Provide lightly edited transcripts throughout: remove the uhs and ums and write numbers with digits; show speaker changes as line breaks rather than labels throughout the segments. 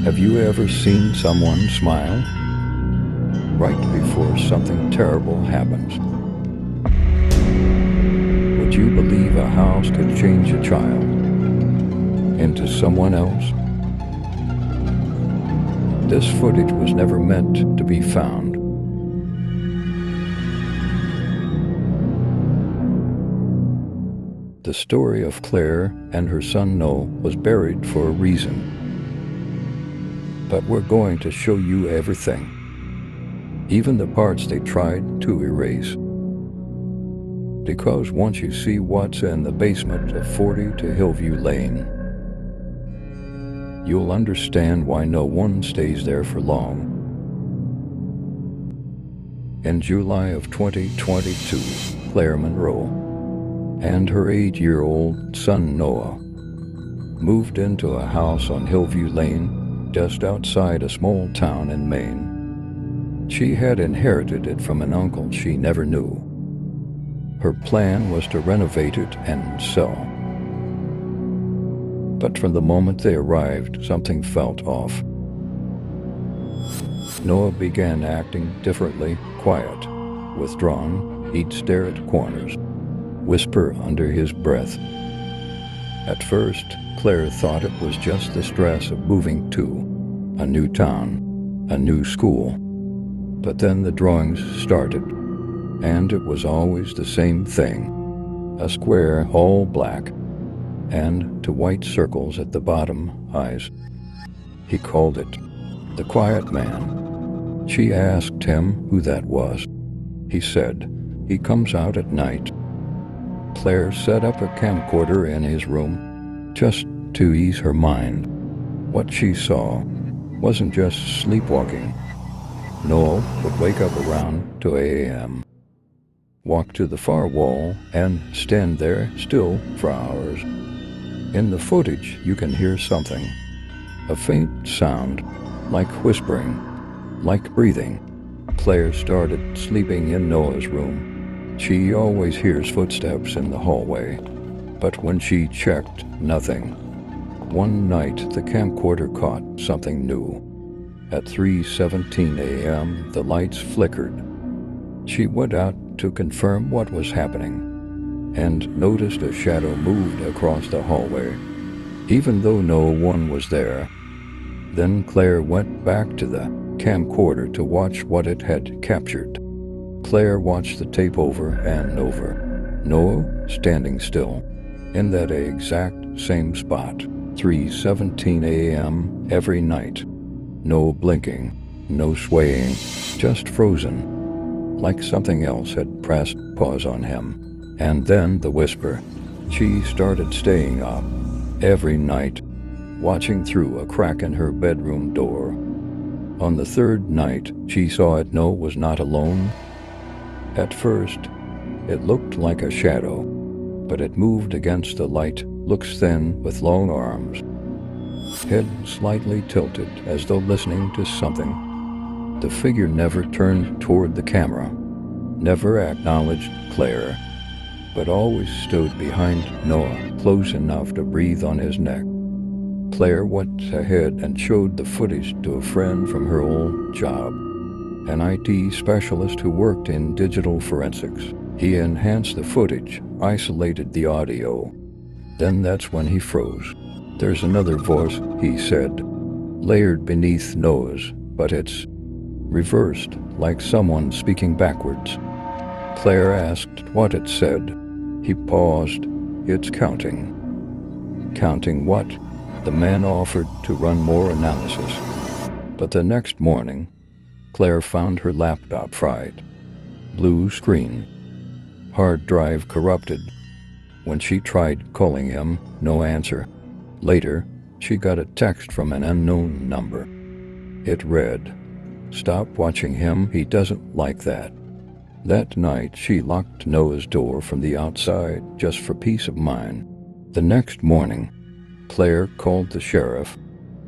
Have you ever seen someone smile right before something terrible happens? Would you believe a house could change a child into someone else? This footage was never meant to be found. The story of Claire and her son Noah was buried for a reason. But we're going to show you everything, even the parts they tried to erase. Because once you see what's in the basement of 40 to Hillview Lane, you'll understand why no one stays there for long. In July of 2022, Claire Monroe and her 8-year-old son Noah moved into a house on Hillview Lane just outside a small town in Maine. She had inherited it from an uncle she never knew. Her plan was to renovate it and sell. But from the moment they arrived, something felt off. Noah began acting differently, quiet, withdrawn. He'd stare at corners, whisper under his breath. At first, Claire thought it was just the stress of moving to a new town, a new school. But then the drawings started, and it was always the same thing. A square all black, and 2 white circles at the bottom, eyes. He called it the quiet man. She asked him who that was. He said, "He comes out at night." Claire set up a camcorder in his room just to ease her mind. What she saw wasn't just sleepwalking. Noah would wake up around 2 a.m., walk to the far wall, and stand there still for hours. In the footage, you can hear something. A faint sound, like whispering, like breathing. Claire started sleeping in Noah's room. She always hears footsteps in the hallway, but when she checked, nothing. One night, the camcorder caught something new. At 3:17 a.m., the lights flickered. She went out to confirm what was happening, and noticed a shadow moved across the hallway, even though no one was there. Then Claire went back to the camcorder to watch what it had captured. Claire watched the tape over and over. Noah standing still, in that exact same spot, 3:17 a.m. every night. No blinking, no swaying, just frozen, like something else had pressed pause on him. And then the whisper. She started staying up every night, watching through a crack in her bedroom door. On the 3rd night, she saw it. Noah was not alone. At first, it looked like a shadow, but it moved against the light, looks thin with long arms, head slightly tilted as though listening to something. The figure never turned toward the camera, never acknowledged Claire, but always stood behind Noah, close enough to breathe on his neck. Claire went ahead and showed the footage to a friend from her old job, an IT specialist who worked in digital forensics. He enhanced the footage, isolated the audio. Then that's when he froze. "There's another voice," he said, layered beneath Noah's, but it's reversed, like someone speaking backwards. Claire asked what it said. He paused. "It's counting." "Counting what?" The man offered to run more analysis. But the next morning, Claire found her laptop fried. Blue screen. Hard drive corrupted. When she tried calling him, no answer. Later, she got a text from an unknown number. It read, "Stop watching him, he doesn't like that." That night, she locked Noah's door from the outside just for peace of mind. The next morning, Claire called the sheriff.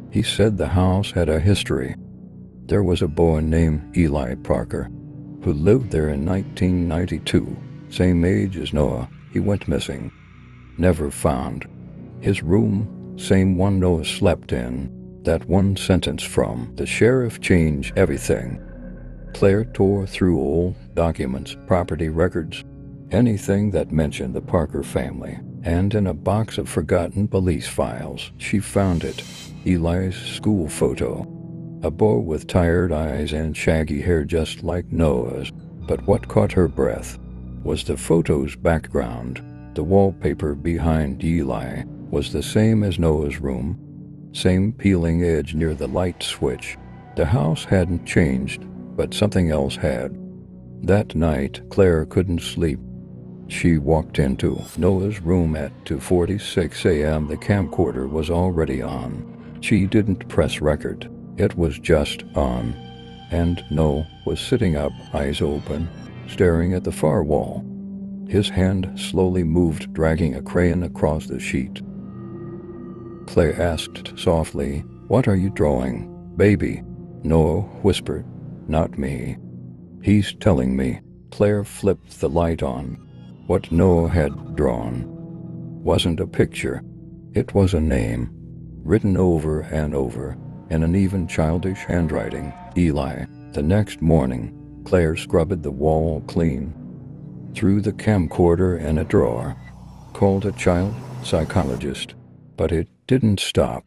He said the house had a history. There was a boy named Eli Parker who lived there in 1992, same age as Noah. He went missing, never found. His room, same one Noah slept in. That one sentence from the sheriff changed everything. Claire tore through old documents, property records, anything that mentioned the Parker family, and in a box of forgotten police files, she found it. Eli's school photo. A boy with tired eyes and shaggy hair just like Noah's. But what caught her breath was the photo's background. The wallpaper behind Eli was the same as Noah's room, same peeling edge near the light switch. The house hadn't changed, but something else had. That night, Claire couldn't sleep. She walked into Noah's room at 2:46 a.m. The camcorder was already on. She didn't press record. It was just on. And Noah was sitting up, eyes open, staring at the far wall. His hand slowly moved, dragging a crayon across the sheet. Claire asked softly, "What are you drawing, baby?" Noah whispered, "Not me. He's telling me." Claire flipped the light on. What Noah had drawn wasn't a picture. It was a name, written over and over, in an even childish handwriting. Eli. The next morning, Claire scrubbed the wall clean, threw the camcorder in a drawer, called a child psychologist, but it didn't stop.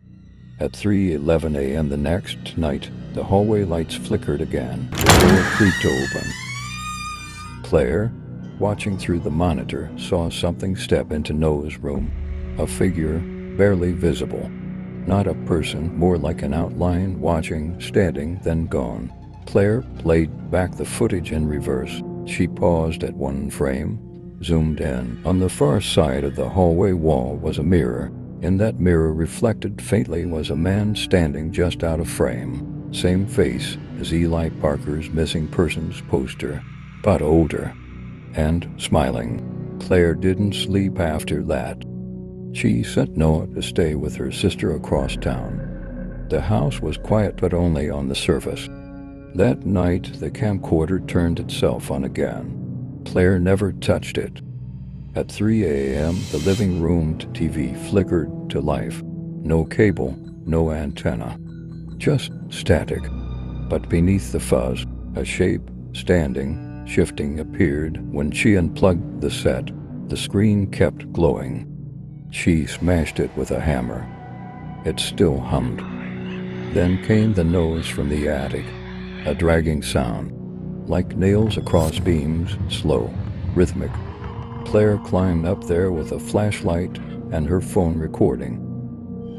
At 3:11 a.m. the next night, the hallway lights flickered again. The door creaked open. Claire, watching through the monitor, saw something step into Noah's room. A figure, barely visible. Not a person, more like an outline, watching, standing, then gone. Claire played back the footage in reverse. She paused at one frame, zoomed in. On the far side of the hallway wall was a mirror. In that mirror, reflected faintly, was a man standing just out of frame. Same face as Eli Parker's missing persons poster, but older. And smiling. Claire didn't sleep after that. She sent Noah to stay with her sister across town. The house was quiet, but only on the surface. That night, the camcorder turned itself on again. Claire never touched it. At 3 a.m., the living room TV flickered to life. No cable, no antenna. Just static. But beneath the fuzz, a shape, standing, shifting, appeared. When she unplugged the set, the screen kept glowing. She smashed it with a hammer. It still hummed. Then came the noise from the attic, a dragging sound, like nails across beams, slow, rhythmic. Claire climbed up there with a flashlight and her phone recording.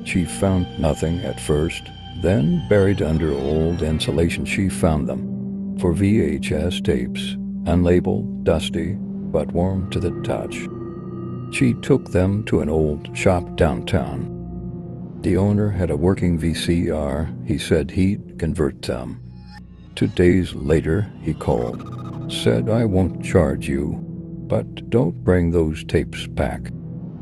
She found nothing at first, then buried under old insulation she found them. For VHS tapes, unlabeled, dusty, but warm to the touch. She took them to an old shop downtown. The owner had a working VCR. He said he'd convert them. 2 days later, he called. Said, "I won't charge you, but don't bring those tapes back."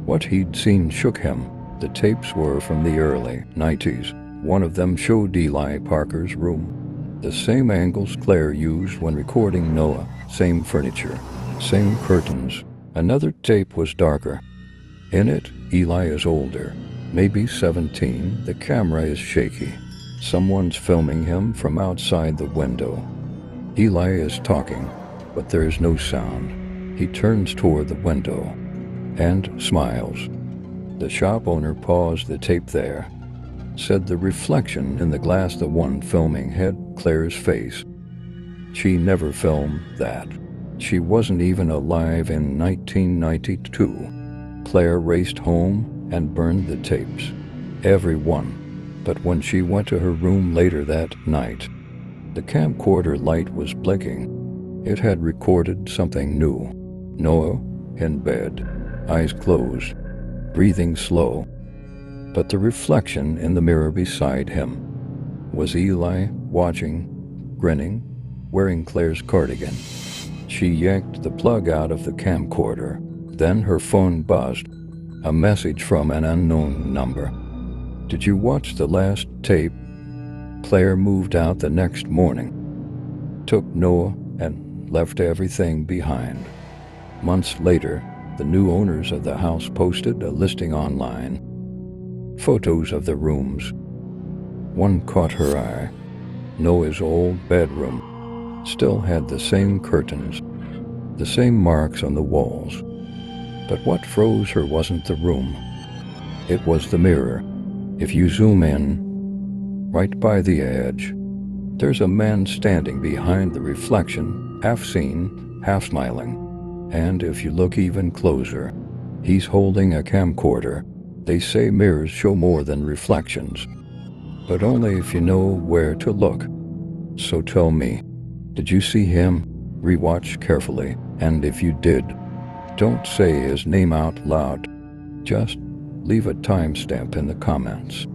What he'd seen shook him. The tapes were from the early 90s. One of them showed Eli Parker's room. The same angles Claire used when recording Noah. Same furniture. Same curtains. Another tape was darker. In it, Eli is older, maybe 17. The camera is shaky. Someone's filming him from outside the window. Eli is talking, but there is no sound. He turns toward the window and smiles. The shop owner paused the tape there. Said the reflection in the glass, the one filming, had Claire's face. She never filmed that. She wasn't even alive in 1992. Claire raced home and burned the tapes. Every one. But when she went to her room later that night, the camcorder light was blinking. It had recorded something new. Noah in bed, eyes closed, breathing slow. But the reflection in the mirror beside him was Eli, watching, grinning, wearing Claire's cardigan. She yanked the plug out of the camcorder. Then her phone buzzed. A message from an unknown number. "Did you watch the last tape?" Claire moved out the next morning, took Noah, and left everything behind. Months later, the new owners of the house posted a listing online. Photos of the rooms. One caught her eye. Noah's old bedroom still had the same curtains, the same marks on the walls. But what froze her wasn't the room. It was the mirror. If you zoom in, right by the edge, there's a man standing behind the reflection, half seen, half smiling. And if you look even closer, he's holding a camcorder. They say mirrors show more than reflections, but only if you know where to look. So tell me, did you see him? Rewatch carefully, and if you did, don't say his name out loud. Just leave a timestamp in the comments.